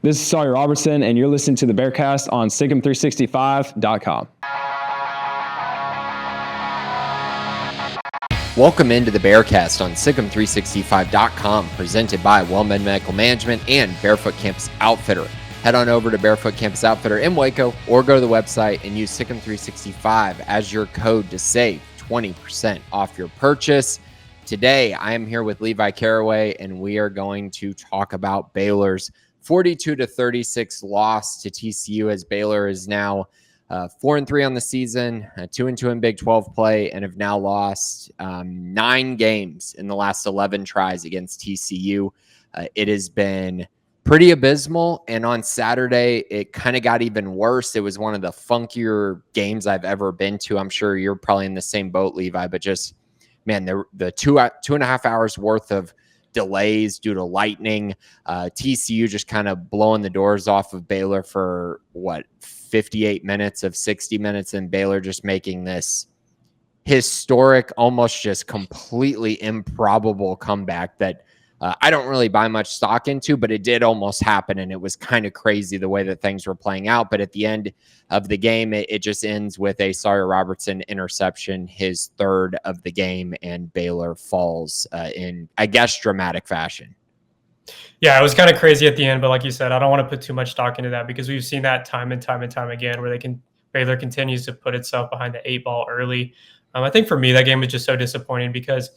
This is Sawyer Robertson, and you're listening to the Bearcast on SicEm365.com. Welcome into the Bearcast on SicEm365.com, presented by WellMed Medical Management and Barefoot Campus Outfitter. Head on over to Barefoot Campus Outfitter in Waco or go to the website and use SicEm365 as your code to save 20% off your purchase. Today, I am here with Levi Caraway, and we are going to talk about Baylor's 42-36 loss to TCU, as Baylor is now 4-3 on the season, 2-2 in Big 12 play, and have now lost 9 games in the last 11 tries against TCU. It has been pretty abysmal, and on Saturday, it kind of got even worse. It was one of the funkier games I've ever been to. I'm sure you're probably in the same boat, Levi, but just, man, the two and a half hours worth of delays due to lightning, TCU just kind of blowing the doors off of Baylor for 58 minutes of 60 minutes, and Baylor just making this historic, almost just completely improbable comeback that I don't really buy much stock into, but it did almost happen, and it was kind of crazy the way that things were playing out. But at the end of the game, it just ends with a Sawyer Robertson interception, his third of the game, and Baylor falls in, I guess, dramatic fashion. Yeah, it was kind of crazy at the end, but like you said, I don't want to put too much stock into that because we've seen that time and time again where Baylor continues to put itself behind the 8 ball early. I think for me, that game was just so disappointing because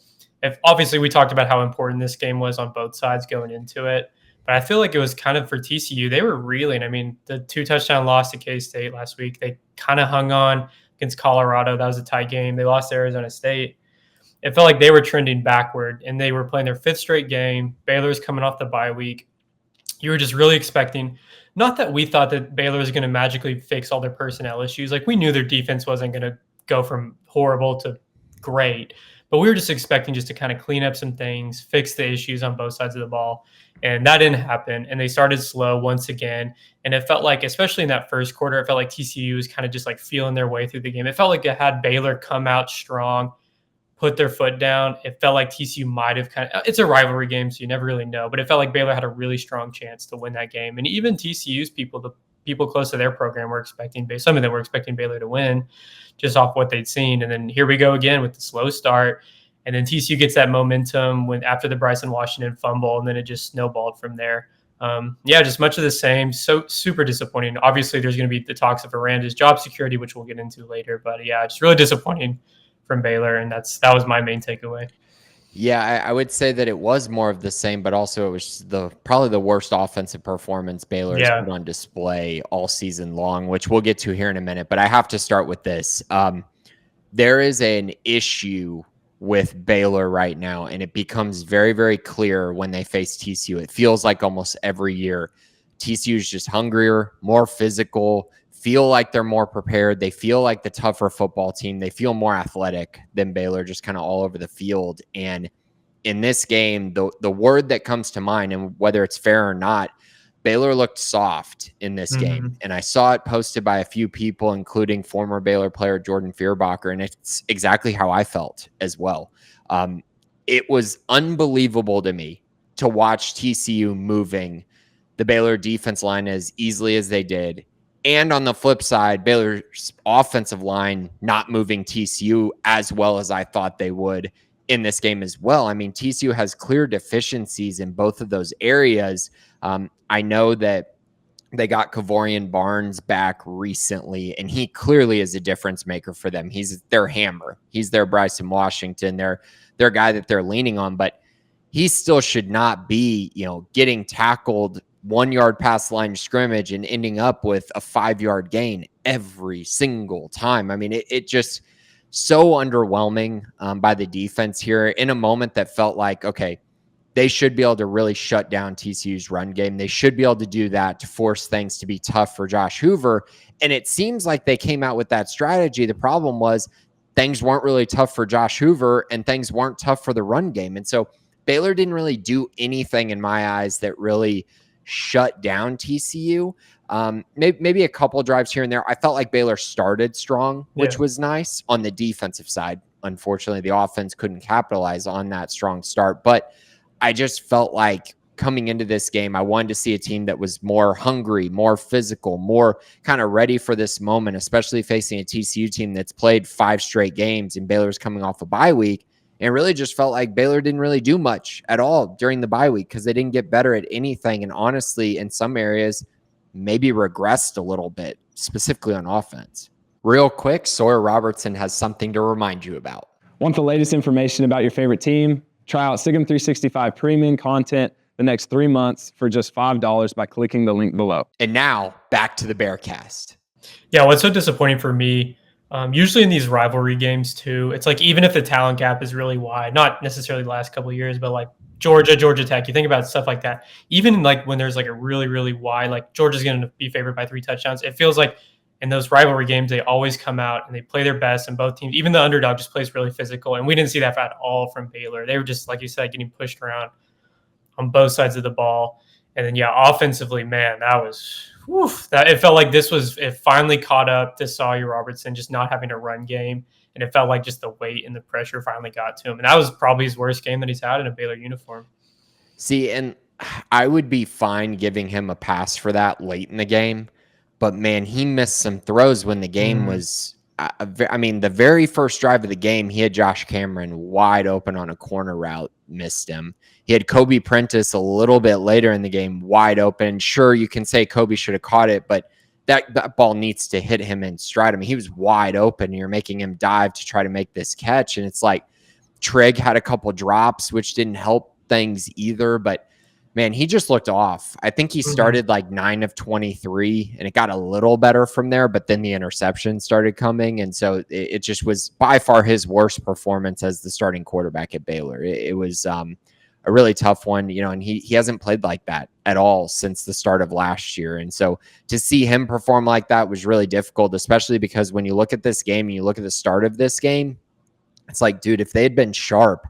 obviously we talked about how important this game was on both sides going into it, but I feel like it was kind of for TCU. They were reeling. I mean, the 2-touchdown loss to K-State last week, they kind of hung on against Colorado. That was a tight game. They lost to Arizona State. It felt like they were trending backward, and they were playing their 5th straight game. Baylor's coming off the bye week. You were just really expecting, not that we thought that Baylor was going to magically fix all their personnel issues. Like, we knew their defense wasn't going to go from horrible to great, but we were just expecting just to kind of clean up some things, fix the issues on both sides of the ball. And that didn't happen. And they started slow once again. And it felt like, especially in that first quarter, it felt like TCU was kind of just like feeling their way through the game. It felt like it had Baylor come out strong, put their foot down. It felt like TCU might have it's a rivalry game, so you never really know. But it felt like Baylor had a really strong chance to win that game. And even TCU's people, the people close to their program, were expecting, some of them were expecting Baylor to win just off what they'd seen. And then here we go again with the slow start. And then TCU gets that momentum after the Bryson Washington fumble, and then it just snowballed from there. Just much of the same. So super disappointing. Obviously, there's going to be the talks of Aranda's job security, which we'll get into later. But yeah, just really disappointing from Baylor, and that was my main takeaway. Yeah, I would say that it was more of the same, but also it was probably the worst offensive performance Baylor has put on display all season long, which we'll get to here in a minute. But I have to start with this. There is an issue with Baylor right now, and it becomes very, very clear when they face TCU. It feels like almost every year TCU is just hungrier, more physical, feel like they're more prepared. They feel like the tougher football team. They feel more athletic than Baylor, just kind of all over the field. And in this game, the word that comes to mind, and whether it's fair or not, Baylor looked soft in this game. And I saw it posted by a few people, including former Baylor player Jordan Fearbacher, and it's exactly how I felt as well. It was unbelievable to me to watch TCU moving the Baylor defense line as easily as they did. And on the flip side, Baylor's offensive line not moving TCU as well as I thought they would in this game as well. I mean, TCU has clear deficiencies in both of those areas. I know that they got Kavorian Barnes back recently, and he clearly is a difference maker for them. He's their hammer. He's their Bryson Washington, their guy that they're leaning on, but he still should not be, getting tackled 1 yard past the line of scrimmage and ending up with a 5-yard gain every single time. I mean, it just so underwhelming by the defense here in a moment that felt like, okay, they should be able to really shut down TCU's run game. They should be able to do that to force things to be tough for Josh Hoover. And it seems like they came out with that strategy. The problem was things weren't really tough for Josh Hoover and things weren't tough for the run game. And so Baylor didn't really do anything in my eyes that really shut down TCU. Maybe a couple drives here and there. I felt like Baylor started strong, which was nice on the defensive side. Unfortunately, the offense couldn't capitalize on that strong start, but I just felt like coming into this game, I wanted to see a team that was more hungry, more physical, more kind of ready for this moment, especially facing a TCU team that's played 5 straight games and Baylor's coming off a bye week. And it really just felt like Baylor didn't really do much at all during the bye week because they didn't get better at anything. And honestly, in some areas, maybe regressed a little bit, specifically on offense. Real quick, Sawyer Robertson has something to remind you about. Want the latest information about your favorite team? Try out SIGM 365 premium content the next 3 months for just $5 by clicking the link below. And now, back to the Bearcast. Yeah, what's so disappointing for me, usually in these rivalry games too, it's like even if the talent gap is really wide, not necessarily the last couple of years, but like Georgia Tech, you think about stuff like that. Even like when there's like a really, really wide, like Georgia's going to be favored by 3 touchdowns, it feels like in those rivalry games, they always come out and they play their best, and both teams, even the underdog, just plays really physical. And we didn't see that at all from Baylor. They were just, like you said, getting pushed around on both sides of the ball. And then, yeah, offensively, man, that was that it felt like it finally caught up to Sawyer Robertson just not having a run game. And it felt like just the weight and the pressure finally got to him. And that was probably his worst game that he's had in a Baylor uniform. See, and I would be fine giving him a pass for that late in the game. But, man, he missed some throws when the game was the very first drive of the game, he had Josh Cameron wide open on a corner route, missed him. He had Kobe Prentice a little bit later in the game wide open. Sure, you can say Kobe should have caught it, but that ball needs to hit him in stride. I mean, he was wide open. You're making him dive to try to make this catch. And it's like Trigg had a couple drops, which didn't help things either. But, man, he just looked off. I think he started like 9 of 23, and it got a little better from there. But then the interception started coming. And so it just was by far his worst performance as the starting quarterback at Baylor. It was a really tough one, and he hasn't played like that at all since the start of last year. And so to see him perform like that was really difficult, especially because when you look at this game and you look at the start of this game, it's like, dude, if they had been sharp,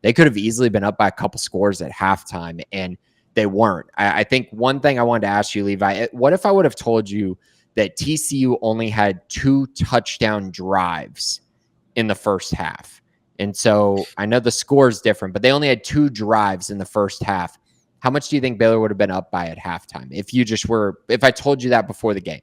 they could have easily been up by a couple scores at halftime, and they weren't. I think one thing I wanted to ask you, Levi, what if I would have told you that TCU only had 2 touchdown drives in the first half? And so I know the score is different, but they only had 2 drives in the first half. How much do you think Baylor would have been up by at halftime if I told you that before the game?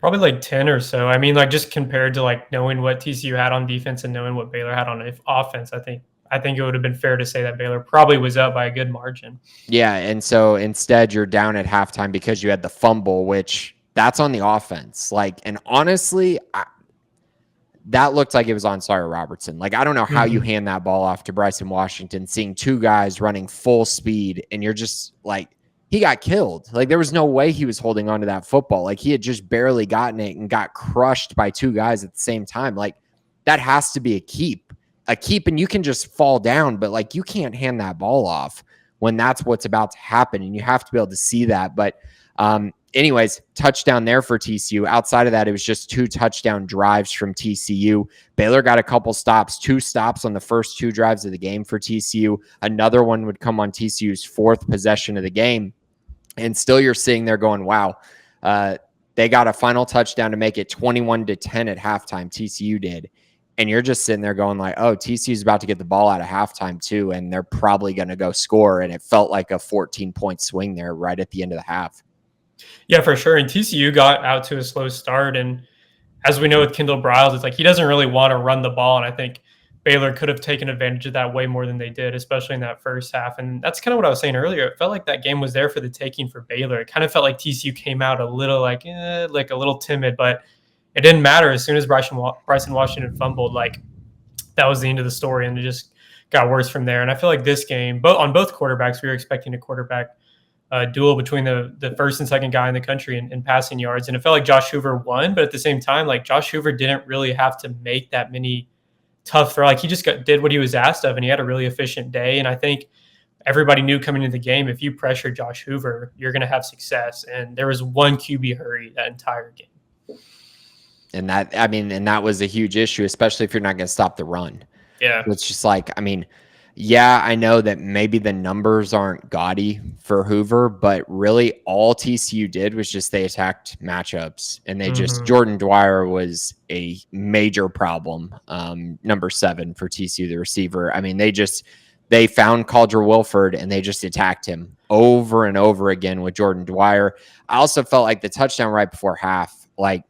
Probably like 10 or so. I mean, like just compared to like knowing what TCU had on defense and knowing what Baylor had on offense, I think it would have been fair to say that Baylor probably was up by a good margin. Yeah, and so instead you're down at halftime because you had the fumble, which that's on the offense. And honestly, that looked like it was on Sawyer Robertson. I don't know how you hand that ball off to Bryson Washington, seeing 2 guys running full speed, and you're just like, he got killed. There was no way he was holding on to that football. He had just barely gotten it and got crushed by 2 guys at the same time. That has to be a keep, and you can just fall down, but you can't hand that ball off when that's what's about to happen, and you have to be able to see that. But anyways, touchdown there for TCU. Outside of that, it was just 2 touchdown drives from TCU. Baylor got a couple stops, 2 stops on the first 2 drives of the game for TCU. Another one would come on TCU's 4th possession of the game. And still you're sitting there going, wow, they got a final touchdown to make it 21-10 at halftime. TCU did. And you're just sitting there going oh, TCU's about to get the ball out of halftime too, and they're probably going to go score. And it felt like a 14-point swing there right at the end of the half. Yeah, for sure. And TCU got out to a slow start. And as we know with Kendall Briles, it's he doesn't really want to run the ball. And I think Baylor could have taken advantage of that way more than they did, especially in that first half. And that's kind of what I was saying earlier. It felt like that game was there for the taking for Baylor. It kind of felt like TCU came out a little a little timid, but it didn't matter. As soon as Bryson Washington fumbled, that was the end of the story, and it just got worse from there. And I feel like this game, on both quarterbacks, we were expecting a quarterback duel between the first and second guy in the country in passing yards. And it felt like Josh Hoover won, but at the same time, Josh Hoover didn't really have to make that many tough throws. He just did what he was asked of, and he had a really efficient day. And I think everybody knew coming into the game, if you pressure Josh Hoover, you're going to have success. And there was 1 QB hurry that entire game. And that was a huge issue, especially if you're not going to stop the run. Yeah. It's just I know that maybe the numbers aren't gaudy for Hoover, but really all TCU did was just they attacked matchups, and they Jordan Dwyer was a major problem. Number 7 for TCU, the receiver. They found Caldwell Wilford, and they just attacked him over and over again with Jordan Dwyer. I also felt like the touchdown right before half, like,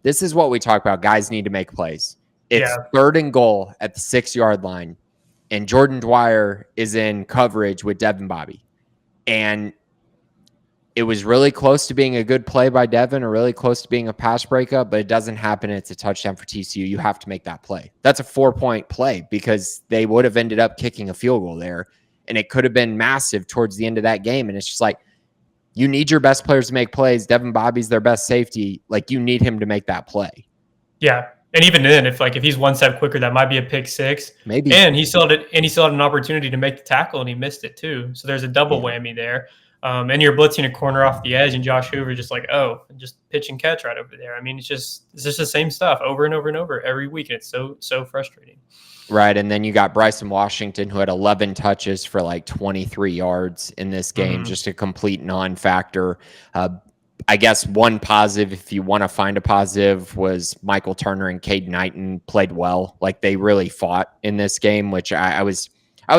this is what we talk about. Guys need to make plays. It's 3rd and goal at the 6-yard line, and Jordan Dwyer is in coverage with Devin Bobby. And it was really close to being a good play by Devin, or really close to being a pass breakup, but it doesn't happen. It's a touchdown for TCU. You have to make that play. That's a 4-point play, because they would have ended up kicking a field goal there, and it could have been massive towards the end of that game. And it's just like, you need your best players to make plays. Devin Bobby's their best safety. Like, you need him to make that play. Yeah. And even then, if he's one step quicker, that might be a pick six. Maybe. And he still had an opportunity to make the tackle, and he missed it too. So there's a double whammy there. And you're blitzing a corner off the edge, and Josh Hoover just just pitch and catch right over there. I mean, it's just the same stuff over and over and over every week, and it's so frustrating. Right, and then you got Bryson Washington, who had 11 touches for like 23 yards in this game, just a complete non-factor. I guess one positive, if you want to find a positive, was Michael Turner and Cade Knighton played well. Like, they really fought in this game, which I was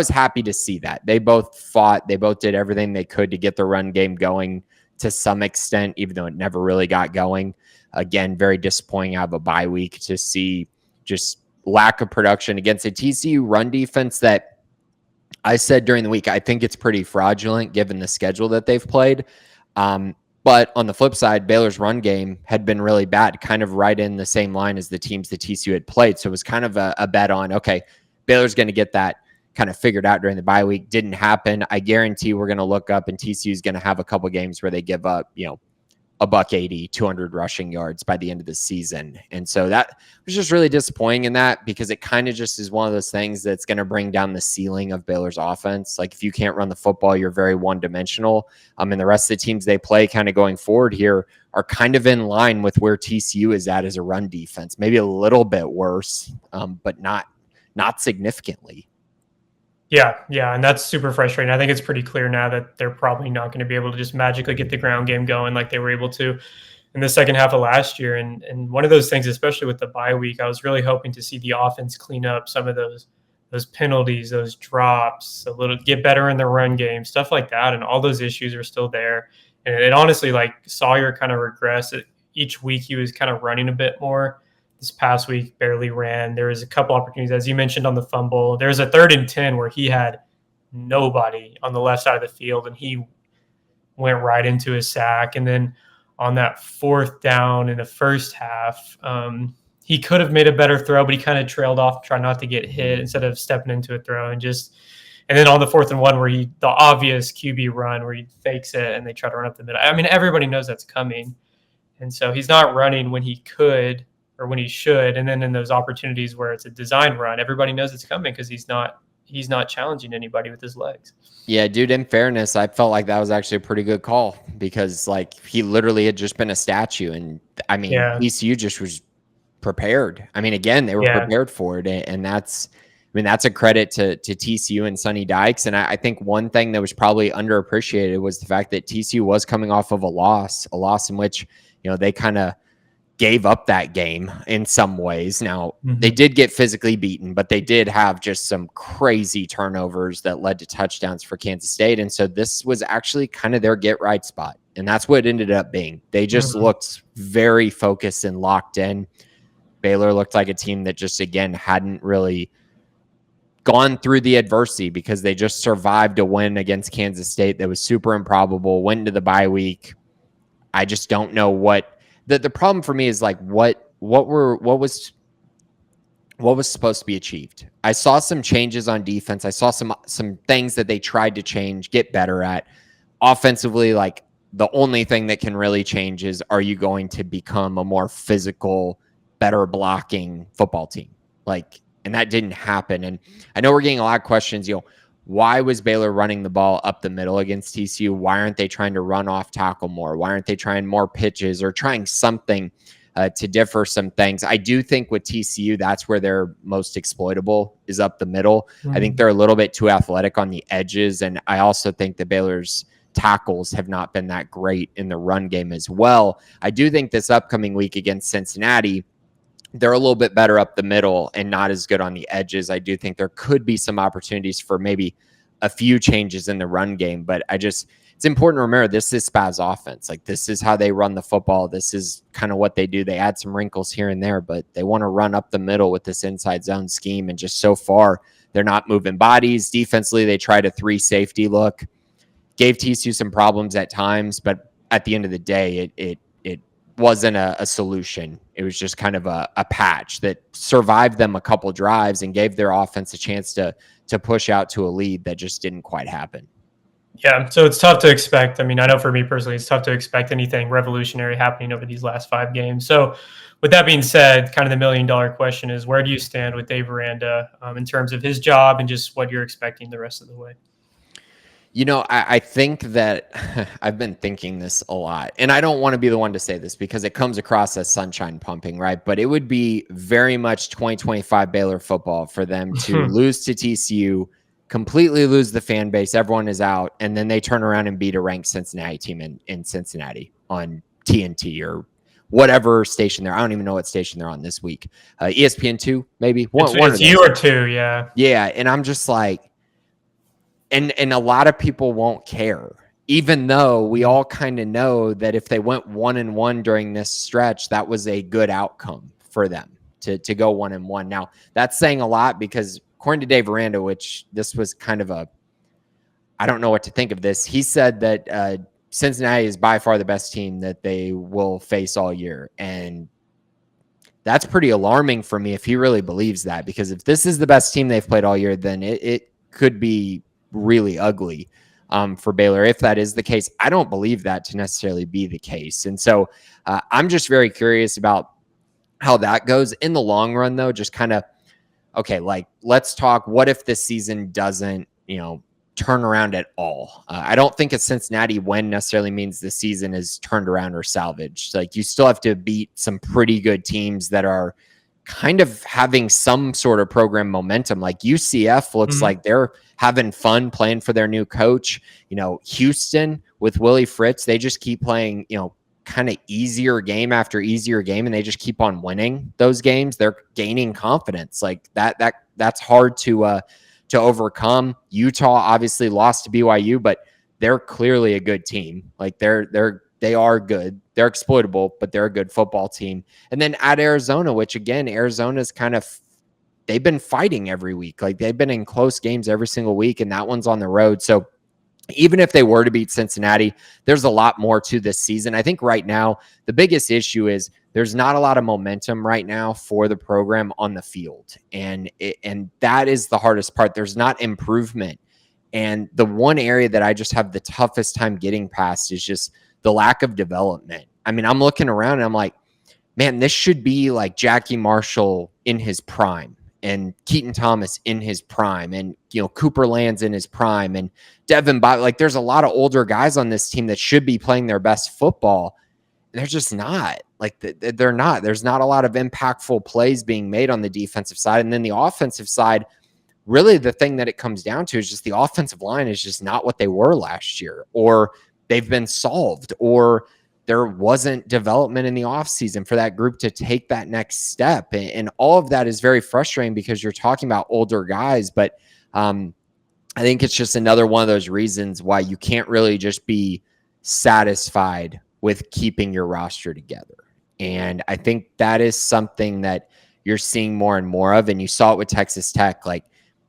happy to see that. They both fought. They both did everything they could to get the run game going to some extent, even though it never really got going. Again, very disappointing out of a bye week to see just lack of production against a TCU run defense that I said during the week, I think it's pretty fraudulent given the schedule that they've played. But on the flip side, Baylor's run game had been really bad, kind of right in the same line as the teams that TCU had played. So it was kind of a bet on, okay, Baylor's going to get that kind of figured out during the bye week. Didn't happen. I guarantee we're going to look up, and TCU is going to have a couple games where they give up, $180, 200 rushing yards by the end of the season. And so that was just really disappointing in that, because it kind of just is one of those things that's going to bring down the ceiling of Baylor's offense. Like, if you can't run the football, you're very one-dimensional. And the rest of the teams they play kind of going forward here are kind of in line with where TCU is at as a run defense. Maybe a little bit worse, but not significantly. Yeah, and that's super frustrating. I think it's pretty clear now that they're probably not going to be able to just magically get the ground game going like they were able to in the second half of last year. And one of those things, especially with the bye week, I was really hoping to see the offense clean up some of those penalties, those drops, get better in the run game, stuff like that. And all those issues are still there. And it honestly, Sawyer kind of regressed. Each week he was kind of running a bit more. This past week, barely ran. There was a couple opportunities, as you mentioned, on the fumble. There was a 3rd and 10 where he had nobody on the left side of the field, and he went right into a sack. And then on that 4th down in the first half, he could have made a better throw, but he kind of trailed off, trying not to get hit instead of stepping into a throw. And then on the 4th and 1, where the obvious QB run where he fakes it and they try to run up the middle. I mean, everybody knows that's coming. And so he's not running when he could or when he should. And then in those opportunities where it's a design run, everybody knows it's coming because he's not challenging anybody with his legs. Yeah, dude, in fairness, I felt like that was actually a pretty good call, because he literally had just been a statue. And I mean, TCU just was prepared. I mean, again, they were prepared for it. And that's a credit to TCU and Sonny Dykes. And I think one thing that was probably underappreciated was the fact that TCU was coming off of a loss in which, they kind of gave up that game in some ways. Now, they did get physically beaten, but they did have just some crazy turnovers that led to touchdowns for Kansas State. And so this was actually kind of their get right spot. And that's what it ended up being. They just looked very focused and locked in. Baylor looked like a team that just, again, hadn't really gone through the adversity, because they just survived a win against Kansas State that was super improbable, went into the bye week. I just don't know what the problem for me is, what was supposed to be achieved. I saw some changes on defense. I saw some things that they tried to change, get better at. Offensively, the only thing that can really change is, are you going to become a more physical, better blocking football team? And that didn't happen. And I know we're getting a lot of questions, why was Baylor running the ball up the middle against TCU? Why aren't they trying to run off tackle more? Why aren't they trying more pitches or trying something to differ some things? I do think with TCU, that's where they're most exploitable, is up the middle. I think they're a little bit too athletic on the edges. And I also think that Baylor's tackles have not been that great in the run game as well. I do think this upcoming week against Cincinnati, they're a little bit better up the middle and not as good on the edges. I do think there could be some opportunities for maybe a few changes in the run game, but it's important to remember this is Spav's offense. Like, this is how they run the football. This is kind of what they do. They add some wrinkles here and there, but they want to run up the middle with this inside zone scheme. And just so far, they're not moving bodies. Defensively, they tried a 3 safety look, gave TCU some problems at times, but at the end of the day, it wasn't a solution. It was just kind of a patch that survived them a couple drives and gave their offense a chance to push out to a lead that just didn't quite happen. Yeah, so it's tough to expect. I mean, I know for me personally, it's tough to expect anything revolutionary happening over these last 5 games. So with that being said, kind of the $1 million question is, where do you stand with Dave Aranda in terms of his job and just what you're expecting the rest of the way? You know, I think that I've been thinking this a lot, and I don't want to be the one to say this because it comes across as sunshine pumping, right? But it would be very much 2025 Baylor football for them to lose to TCU, completely lose the fan base, everyone is out, and then they turn around and beat a ranked Cincinnati team in Cincinnati on TNT or whatever station they're. I don't even know what station they're on this week. ESPN2, maybe. It's you or two, yeah. Yeah, and I'm just like, and a lot of people won't care, even though we all kind of know that if they went 1-1 during this stretch, that was a good outcome for them to go 1-1. Now, that's saying a lot because according to Dave Aranda, which this was kind of I don't know what to think of this. He said that Cincinnati is by far the best team that they will face all year. And that's pretty alarming for me if he really believes that, because if this is the best team they've played all year, then it could be really ugly for Baylor. If that is the case, I don't believe that to necessarily be the case. And so I'm just very curious about how that goes in the long run, though. Just kind of, okay, like, let's talk, what if this season doesn't, turn around at all? I don't think a Cincinnati win necessarily means the season is turned around or salvaged. Like, you still have to beat some pretty good teams that are kind of having some sort of program momentum. Like UCF looks like they're having fun playing for their new coach. Houston with Willie Fritz, they just keep playing, kind of easier game after easier game, and they just keep on winning those games. They're gaining confidence. Like that's hard to overcome. Utah obviously lost to BYU, but they're clearly a good team. Like they are good. They're exploitable, but they're a good football team. And then at Arizona, which again, Arizona's they've been fighting every week. Like, they've been in close games every single week, and that one's on the road. So even if they were to beat Cincinnati, there's a lot more to this season. I think right now, the biggest issue is there's not a lot of momentum right now for the program on the field. And that is the hardest part. There's not improvement. And the one area that I just have the toughest time getting past is just the lack of development. I mean, I'm looking around and I'm like, man, this should be like Jackie Marshall in his prime, and Keaton Thomas in his prime, and Cooper Land's in his prime, and Devin Bott. Like, there's a lot of older guys on this team that should be playing their best football. They're just not. Like, they're not. There's not a lot of impactful plays being made on the defensive side. And then the offensive side, really the thing that it comes down to is just the offensive line is just not what they were last year, or they've been solved, or there wasn't development in the offseason for that group to take that next step. And all of that is very frustrating because you're talking about older guys. But I think it's just another one of those reasons why you can't really just be satisfied with keeping your roster together. And I think that is something that you're seeing more and more of. And you saw it with Texas Tech. Like,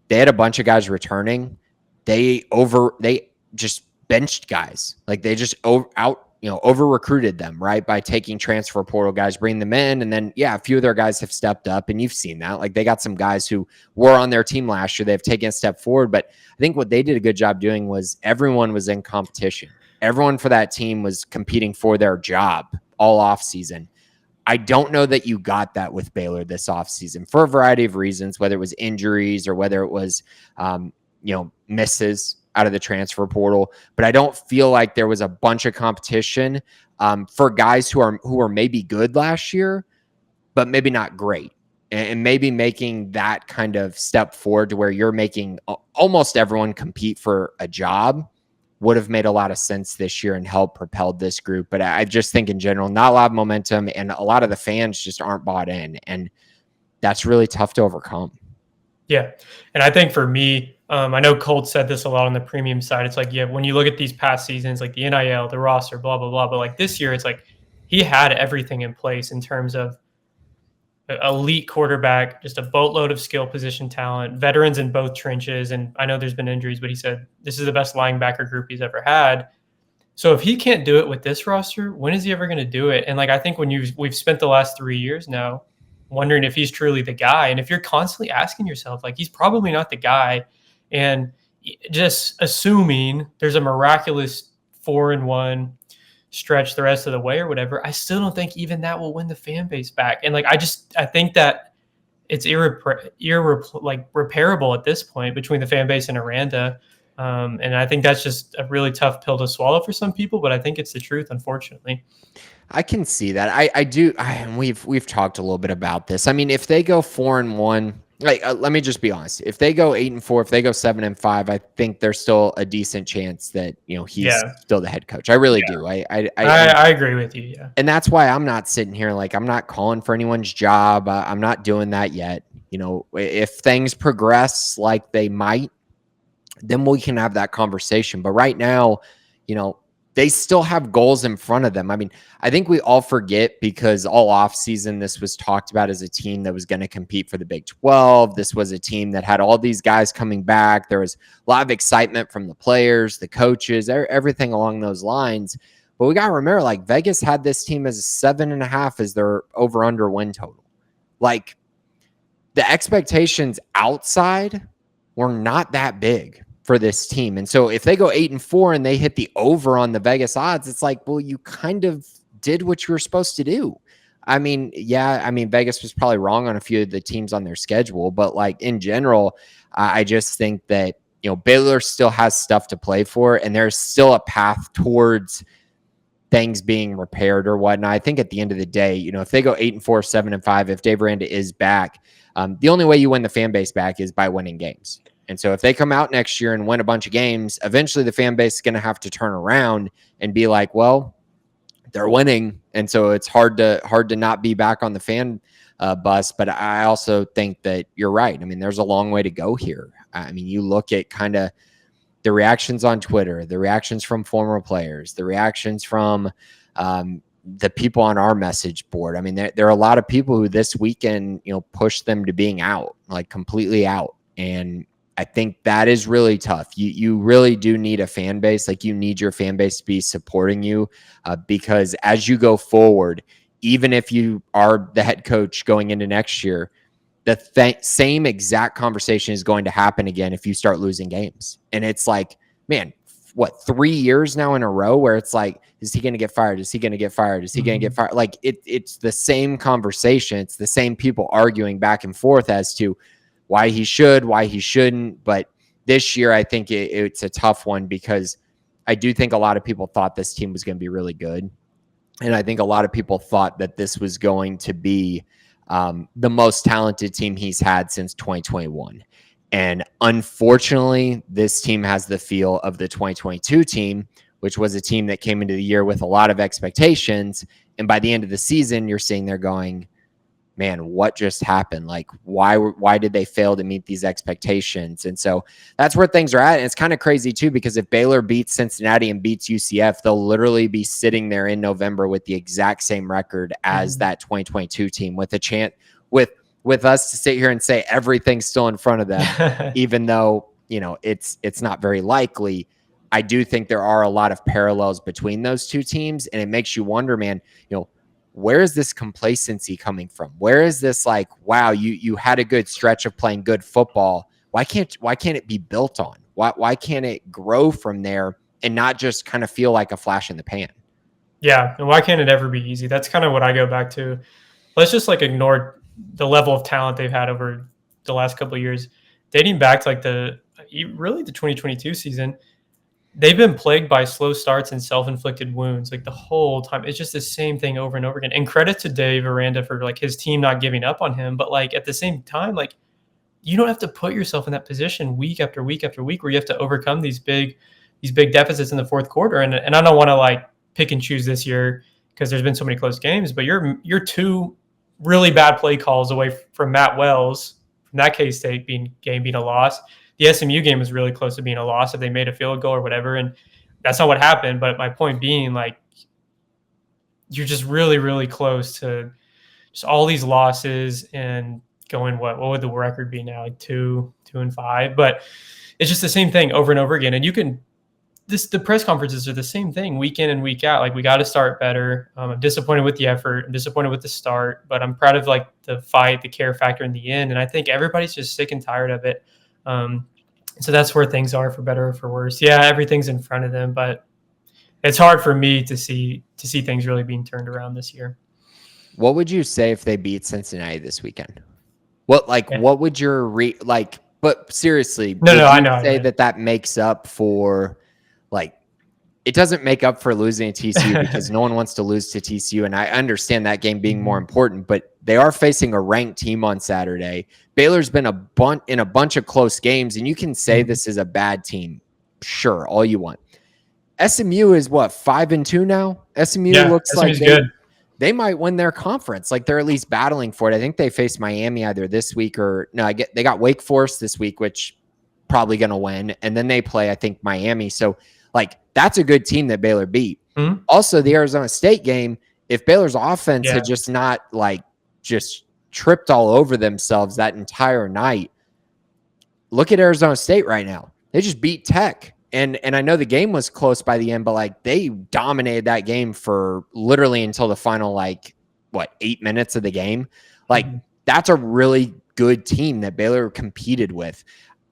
they had a bunch of guys returning. They just benched guys. Like, they just over recruited them, right? By taking transfer portal guys, bring them in. And then, a few of their guys have stepped up, and you've seen that. Like, they got some guys who were on their team last year. They've taken a step forward. But I think what they did a good job doing was everyone was in competition. Everyone for that team was competing for their job all offseason. I don't know that you got that with Baylor this offseason for a variety of reasons, whether it was injuries or whether it was, misses out of the transfer portal. But I don't feel like there was a bunch of competition for guys who are maybe good last year, but maybe not great. And maybe making that kind of step forward to where you're making almost everyone compete for a job would have made a lot of sense this year and helped propel this group. But I just think in general, not a lot of momentum, and a lot of the fans just aren't bought in. And that's really tough to overcome. Yeah. And I think for me, I know Colt said this a lot on the premium side. It's like, yeah, when you look at these past seasons, like the NIL, the roster, blah, blah, blah. But like this year, it's like he had everything in place in terms of elite quarterback, just a boatload of skill position talent, veterans in both trenches. And I know there's been injuries, but he said this is the best linebacker group he's ever had. So if he can't do it with this roster, when is he ever going to do it? And like I think we've spent the last 3 years now wondering if he's truly the guy. And if you're constantly asking yourself, like he's probably not the guy, and just assuming there's a miraculous 4-1 stretch the rest of the way or whatever, I still don't think even that will win the fan base back. And like I think that it's repairable at this point between the fan base and Aranda. And I think that's just a really tough pill to swallow for some people, but I think it's the truth, unfortunately. I can see that. I do. We've talked a little bit about this. I mean, if they go 4-1, like let me just be honest. If they go 8-4, if they go 7-5, I think there's still a decent chance that he's still the head coach. I really do. I agree with you. Yeah, and that's why I'm not sitting here like I'm not calling for anyone's job. I'm not doing that yet. If things progress like they might, then we can have that conversation. But right now, they still have goals in front of them. I mean, I think we all forget because all offseason this was talked about as a team that was going to compete for the Big 12. This was a team that had all these guys coming back. There was a lot of excitement from the players, the coaches, everything along those lines. But we got to remember, like Vegas had this team as a 7.5 as their over-under win total. Like the expectations outside were not that big for this team. And so if they go 8-4 and they hit the over on the Vegas odds, it's like, well, you kind of did what you were supposed to do. I mean, Vegas was probably wrong on a few of the teams on their schedule, but like in general, I just think that, Baylor still has stuff to play for, and there's still a path towards things being repaired or whatnot. I think at the end of the day, if they go 8-4, 7-5, if Dave Aranda is back, the only way you win the fan base back is by winning games. And so if they come out next year and win a bunch of games, eventually the fan base is going to have to turn around and be like, well, they're winning. And so it's hard to not be back on the fan bus. But I also think that you're right. I mean, there's a long way to go here. I mean, you look at kind of the reactions on Twitter, the reactions from former players, the reactions from the people on our message board. I mean, there are a lot of people who this weekend, pushed them to being out, like completely out. And I think that is really tough. You really do need a fan base. Like you need your fan base to be supporting you because as you go forward, even if you are the head coach going into next year, the same exact conversation is going to happen again if you start losing games. And it's like, man, 3 years now in a row where it's like, is he going to get fired? Is he going to get fired? Is he going to get fired? Like it's the same conversation. It's the same people arguing back and forth as to why he should, why he shouldn't. But this year, I think it's a tough one because I do think a lot of people thought this team was going to be really good. And I think a lot of people thought that this was going to be the most talented team he's had since 2021. And unfortunately, this team has the feel of the 2022 team, which was a team that came into the year with a lot of expectations. And by the end of the season, you're seeing they're going, man, what just happened? Like, why did they fail to meet these expectations? And so that's where things are at. And it's kind of crazy too, because if Baylor beats Cincinnati and beats UCF, they'll literally be sitting there in November with the exact same record as that 2022 team, with a chance with us to sit here and say everything's still in front of them, even though, it's not very likely. I do think there are a lot of parallels between those two teams. And it makes you wonder, man, where is this complacency coming from? Where is this like, wow, you had a good stretch of playing good football. Why can't it be built on? Why can't it grow from there and not just kind of feel like a flash in the pan? Yeah, and why can't it ever be easy? That's kind of what I go back to. Let's just like ignore the level of talent they've had over the last couple of years, dating back to like the 2022 season. They've been plagued by slow starts and self-inflicted wounds like the whole time. It's just the same thing over and over again. And credit to Dave Aranda for like his team not giving up on him. But like at the same time, like you don't have to put yourself in that position week after week after week where you have to overcome these big deficits in the fourth quarter. And I don't want to like pick and choose this year because there's been so many close games, but you're two really bad play calls away from Matt Wells from that K-State game being a loss. The SMU game was really close to being a loss if they made a field goal or whatever, and that's not what happened. But my point being, like, you're just really, really close to just all these losses and going, what would the record be now? Like 2-5. But it's just the same thing over and over again. And the press conferences are the same thing week in and week out. Like, we got to start better. I'm disappointed with the effort. I'm disappointed with the start, but I'm proud of like the fight, the care factor in the end. And I think everybody's just sick and tired of it. So that's where things are, for better or for worse. Yeah, everything's in front of them, but it's hard for me to see things really being turned around this year. What would you say if they beat Cincinnati this weekend? What would your but seriously, I know. Say that makes up for, like, it doesn't make up for losing to TCU because no one wants to lose to TCU. And I understand that game being more important, but they are facing a ranked team on Saturday. Baylor's been in a bunch of close games, and you can say this is a bad team. Sure, all you want. SMU is what, 5-2 now? SMU looks like good. They might win their conference. Like, they're at least battling for it. I think they face Miami either this week or they got Wake Forest this week, which probably going to win. And then they play, I think, Miami. So, like, that's a good team that Baylor beat. Mm-hmm. Also, the Arizona State game, if Baylor's offense had just not, like, just tripped all over themselves that entire night, look at Arizona State right now. They just beat Tech. And I know the game was close by the end, but, like, they dominated that game for literally until the final, 8 minutes of the game. Like, that's a really good team that Baylor competed with.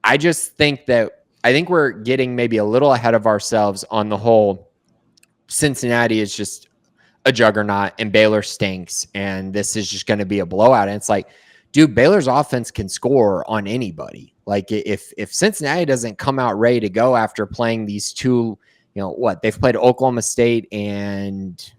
I just think we're getting maybe a little ahead of ourselves on the whole. Cincinnati is just a juggernaut and Baylor stinks, and this is just going to be a blowout. And it's like, dude, Baylor's offense can score on anybody. Like, if Cincinnati doesn't come out ready to go after playing these two, they've played Oklahoma State and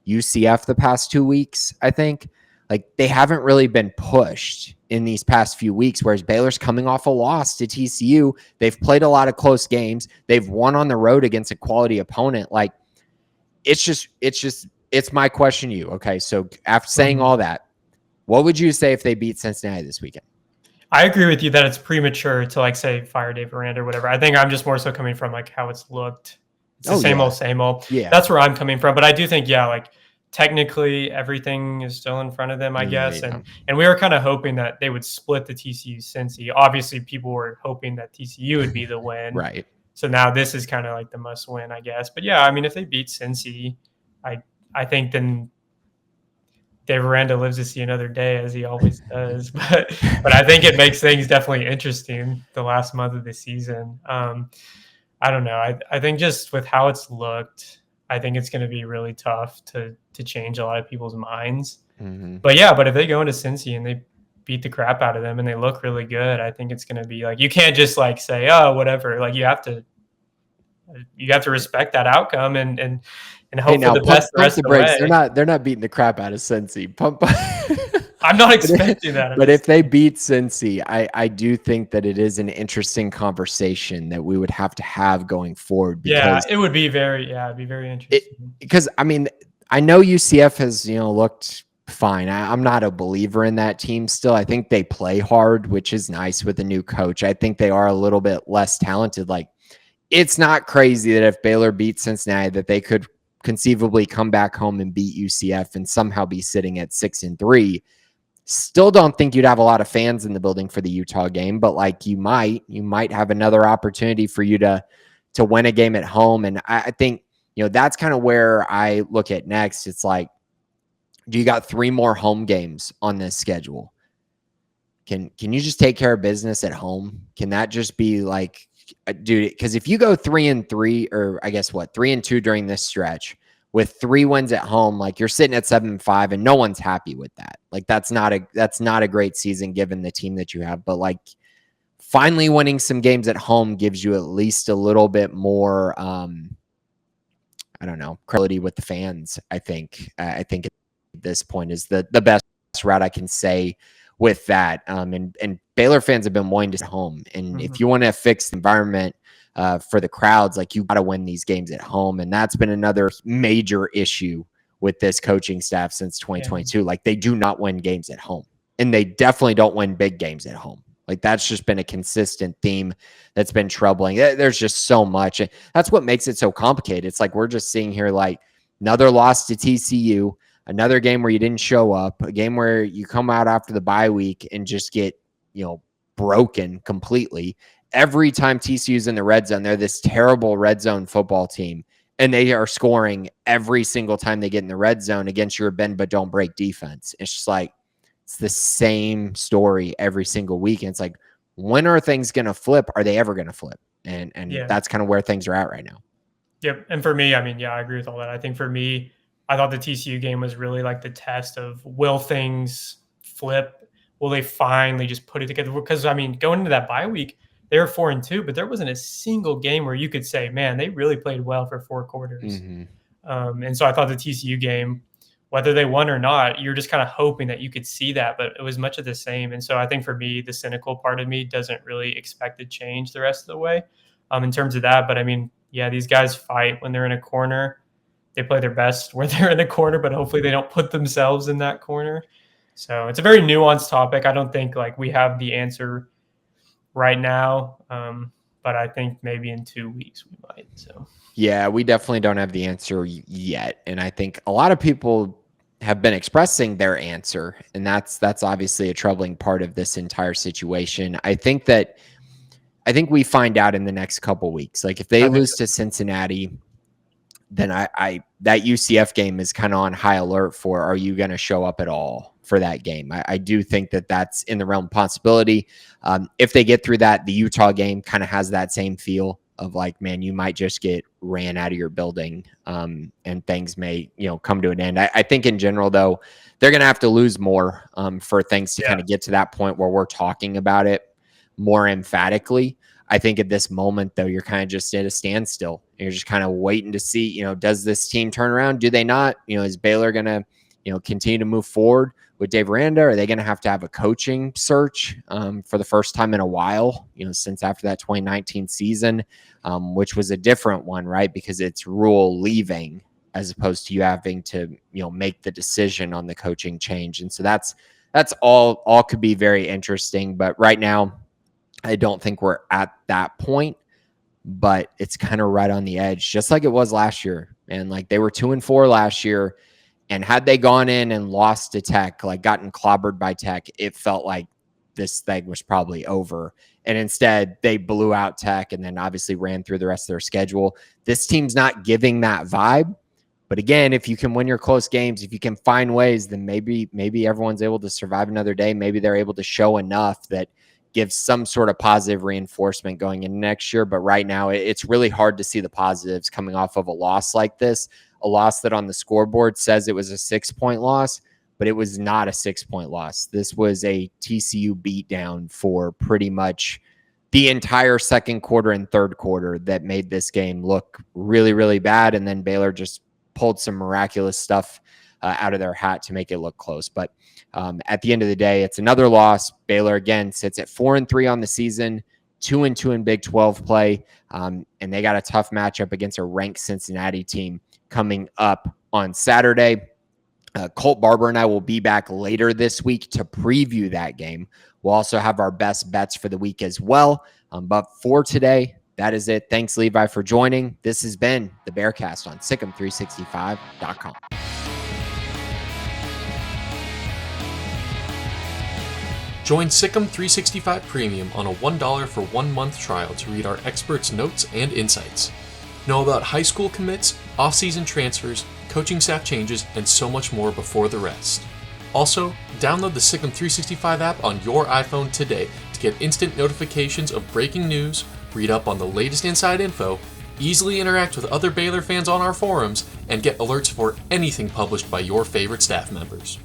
UCF the past 2 weeks, I think. Like, they haven't really been pushed in these past few weeks, whereas Baylor's coming off a loss to TCU. They've played a lot of close games. They've won on the road against a quality opponent. Like, it's my question to you. Okay, so after saying all that, what would you say if they beat Cincinnati this weekend? I agree with you that it's premature to, like, say, fire Dave Aranda or whatever. I think I'm just more so coming from, like, how it's looked. It's the same old. Yeah. That's where I'm coming from. But I do think, like, technically everything is still in front of them, I guess. Yeah. And we were kind of hoping that they would split the TCU Cincy. Obviously, people were hoping that TCU would be the win. Right. So now this is kind of like the must win, I guess. But yeah, I mean, if they beat Cincy, I think then Dave Aranda lives to see another day, as he always does. But I think it makes things definitely interesting the last month of the season. I don't know. I think just with how it's looked, I think it's going to be really tough to change a lot of people's minds. Mm-hmm. But if they go into Cincy and they beat the crap out of them and they look really good, I think it's going to be like, you can't just like say, oh, whatever. Like, you have to respect that outcome and hope for the best the rest of the way. They're not beating the crap out of Cincy. I'm not expecting that. But if they beat Cincy, I do think that it is an interesting conversation that we would have to have going forward. It would be very interesting. Because, I mean, I know UCF has, looked fine. I'm not a believer in that team still. I think they play hard, which is nice with a new coach. I think they are a little bit less talented. Like, it's not crazy that if Baylor beats Cincinnati, that they could conceivably come back home and beat UCF and somehow be sitting at 6-3. Still don't think you'd have a lot of fans in the building for the Utah game, but like you might have another opportunity for you to win a game at home. And I think, that's kind of where I look at next. It's like, do you got 3 more home games on this schedule? Can you just take care of business at home? Can that just be like, dude, because if you go 3-3, or I guess 3-2 during this stretch with 3 wins at home, like, you're sitting at 7-5 and no one's happy with that. Like, that's not a great season given the team that you have, but like, finally winning some games at home gives you at least a little bit more, I don't know, credibility with the fans. I think at this point is the best route I can say with that. And Baylor fans have been wanting to stay home. And if you want to fix the environment for the crowds, like, you got to win these games at home. And that's been another major issue with this coaching staff since 2022. Like, they do not win games at home, and they definitely don't win big games at home. Like that's just been a consistent theme that's been troubling. There's just so much. And that's what makes it so complicated. It's like we're just seeing here like another loss to TCU, another game where you didn't show up, a game where you come out after the bye week and just get, broken completely. Every time TCU's in the red zone, they're this terrible red zone football team. And they are scoring every single time they get in the red zone against your bend but don't break defense. It's just like, it's the same story every single week. And it's like, when are things going to flip? Are they ever going to flip? And that's kind of where things are at right now. Yep. And for me, I mean, yeah, I agree with all that. I think for me, I thought the TCU game was really like the test of, will things flip? Will they finally just put it together? Because I mean, going into that bye week, they were 4-2, but there wasn't a single game where you could say, man, they really played well for 4 quarters. And so I thought the TCU game, whether they won or not, you're just kind of hoping that you could see that, but it was much of the same. And so I think for me, the cynical part of me doesn't really expect to change the rest of the way in terms of that. But I mean, yeah, these guys fight when they're in a corner. They play their best when they're in a corner, but hopefully they don't put themselves in that corner. So it's a very nuanced topic. I don't think like we have the answer right now. But I think maybe in 2 weeks we might. So yeah, we definitely don't have the answer yet. And I think a lot of people have been expressing their answer. And that's obviously a troubling part of this entire situation. I think we find out in the next couple weeks. Like if they lose to Cincinnati, then I that UCF game is kind of on high alert for, are you going to show up at all for that game? I do think that that's in the realm of possibility. If they get through that, the Utah game kind of has that same feel of like, man, you might just get ran out of your building and things may, come to an end. I think in general, though, they're going to have to lose more for things to kind of get to that point where we're talking about it more emphatically. I think at this moment, though, you're kind of just at a standstill. You're just kind of waiting to see, does this team turn around? Do they not? Is Baylor going to, continue to move forward with Dave Aranda? Are they going to have a coaching search for the first time in a while, since after that 2019 season, which was a different one, right? Because it's Rule leaving as opposed to you having to, make the decision on the coaching change. And so that's all could be very interesting. But right now, I don't think we're at that point, but it's kind of right on the edge, just like it was last year. And like they were 2-4 last year. And had they gone in and lost to Tech, like gotten clobbered by Tech, it felt like this thing was probably over. And instead they blew out Tech and then obviously ran through the rest of their schedule. This team's not giving that vibe. But again, if you can win your close games, if you can find ways, then maybe everyone's able to survive another day. Maybe they're able to show enough that gives some sort of positive reinforcement going into next year. But right now, it's really hard to see the positives coming off of a loss like this, a loss that on the scoreboard says it was a 6-point loss, but it was not a 6-point loss. This was a TCU beatdown for pretty much the entire second quarter and third quarter that made this game look really, really bad. And then Baylor just pulled some miraculous stuff out of their hat to make it look close. But at the end of the day, it's another loss. Baylor, again, sits at 4-3 on the season, 2-2 in Big 12 play, and they got a tough matchup against a ranked Cincinnati team coming up on Saturday. Colt Barber and I will be back later this week to preview that game. We'll also have our best bets for the week as well. But for today, that is it. Thanks, Levi, for joining. This has been the Bearcast on SicEm365.com. Join Sikkim 365 Premium on a $1 for 1 month trial to read our experts' notes and insights. Know about high school commits, off-season transfers, coaching staff changes, and so much more before the rest. Also, download the Sikkim 365 app on your iPhone today to get instant notifications of breaking news, read up on the latest inside info, easily interact with other Baylor fans on our forums, and get alerts for anything published by your favorite staff members.